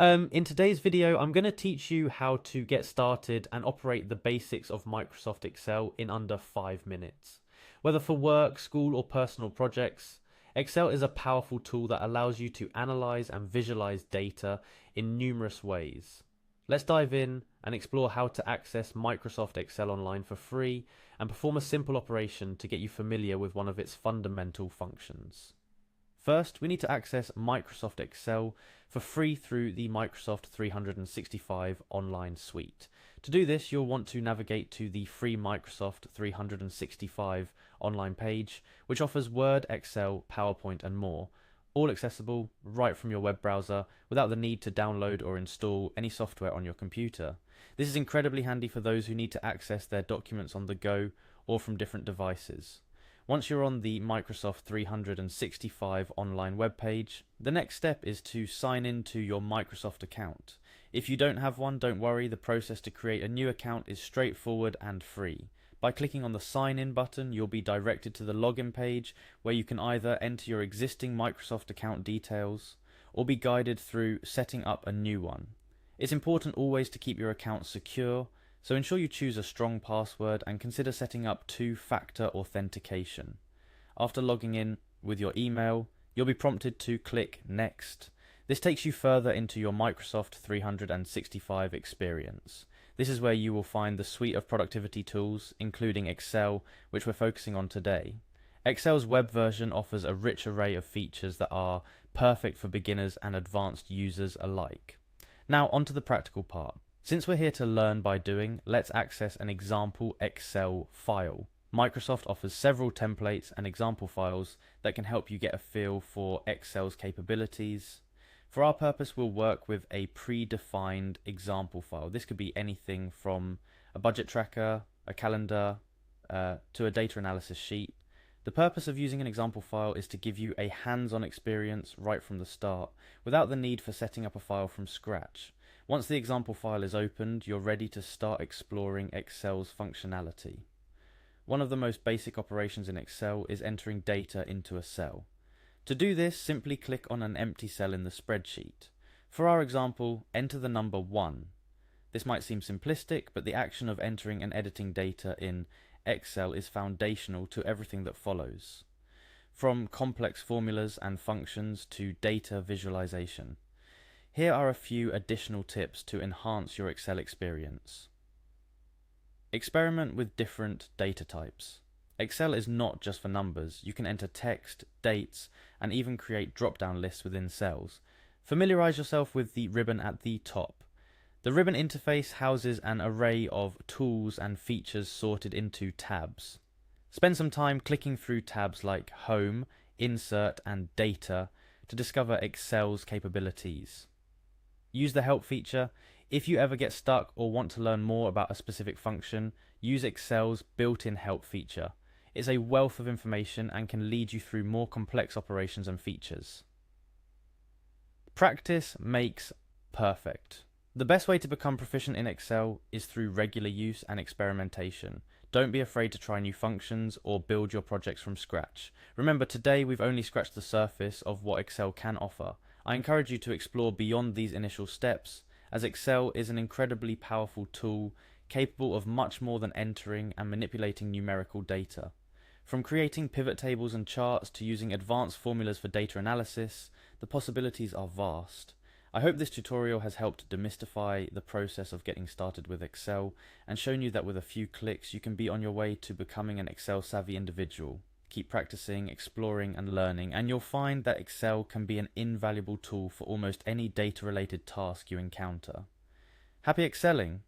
In today's video, I'm going to teach you how to get started and operate the basics of Microsoft Excel in under 5 minutes. Whether for work, school, or personal projects, Excel is a powerful tool that allows you to analyze and visualize data in numerous ways. Let's dive in and explore how to access Microsoft Excel Online for free and perform a simple operation to get you familiar with one of its fundamental functions. First, we need to access Microsoft Excel for free through the Microsoft 365 online suite. To do this, you'll want to navigate to the free Microsoft 365 online page, which offers Word, Excel, PowerPoint, and more, all accessible right from your web browser without the need to download or install any software on your computer. This is incredibly handy for those who need to access their documents on the go or from different devices. Once you're on the Microsoft 365 online webpage, the next step is to sign in to your Microsoft account. If you don't have one, don't worry, the process to create a new account is straightforward and free. By clicking on the sign in button, you'll be directed to the login page where you can either enter your existing Microsoft account details or be guided through setting up a new one. It's important always to keep your account secure, so ensure you choose a strong password and consider setting up two-factor authentication. After logging in with your email, you'll be prompted to click Next. This takes you further into your Microsoft 365 experience. This is where you will find the suite of productivity tools, including Excel, which we're focusing on today. Excel's web version offers a rich array of features that are perfect for beginners and advanced users alike. Now onto the practical part. Since we're here to learn by doing, let's access an example Excel file. Microsoft offers several templates and example files that can help you get a feel for Excel's capabilities. For our purpose, we'll work with a predefined example file. This could be anything from a budget tracker, a calendar, to a data analysis sheet. The purpose of using an example file is to give you a hands-on experience right from the start, without the need for setting up a file from scratch. Once the example file is opened, you're ready to start exploring Excel's functionality. One of the most basic operations in Excel is entering data into a cell. To do this, simply click on an empty cell in the spreadsheet. For our example, enter the number 1. This might seem simplistic, but the action of entering and editing data in Excel is foundational to everything that follows, from complex formulas and functions to data visualization. Here are a few additional tips to enhance your Excel experience. Experiment with different data types. Excel is not just for numbers. You can enter text, dates, and even create drop-down lists within cells. Familiarize yourself with the ribbon at the top. The ribbon interface houses an array of tools and features sorted into tabs. Spend some time clicking through tabs like Home, Insert, and Data to discover Excel's capabilities. Use the help feature. If you ever get stuck or want to learn more about a specific function, use Excel's built-in help feature. It's a wealth of information and can lead you through more complex operations and features. Practice makes perfect. The best way to become proficient in Excel is through regular use and experimentation. Don't be afraid to try new functions or build your projects from scratch. Remember, today we've only scratched the surface of what Excel can offer. I encourage you to explore beyond these initial steps, as Excel is an incredibly powerful tool capable of much more than entering and manipulating numerical data. From creating pivot tables and charts to using advanced formulas for data analysis, the possibilities are vast. I hope this tutorial has helped demystify the process of getting started with Excel and shown you that with a few clicks you can be on your way to becoming an Excel-savvy individual. Keep practicing, exploring, and learning, and you'll find that Excel can be an invaluable tool for almost any data-related task you encounter. Happy excelling!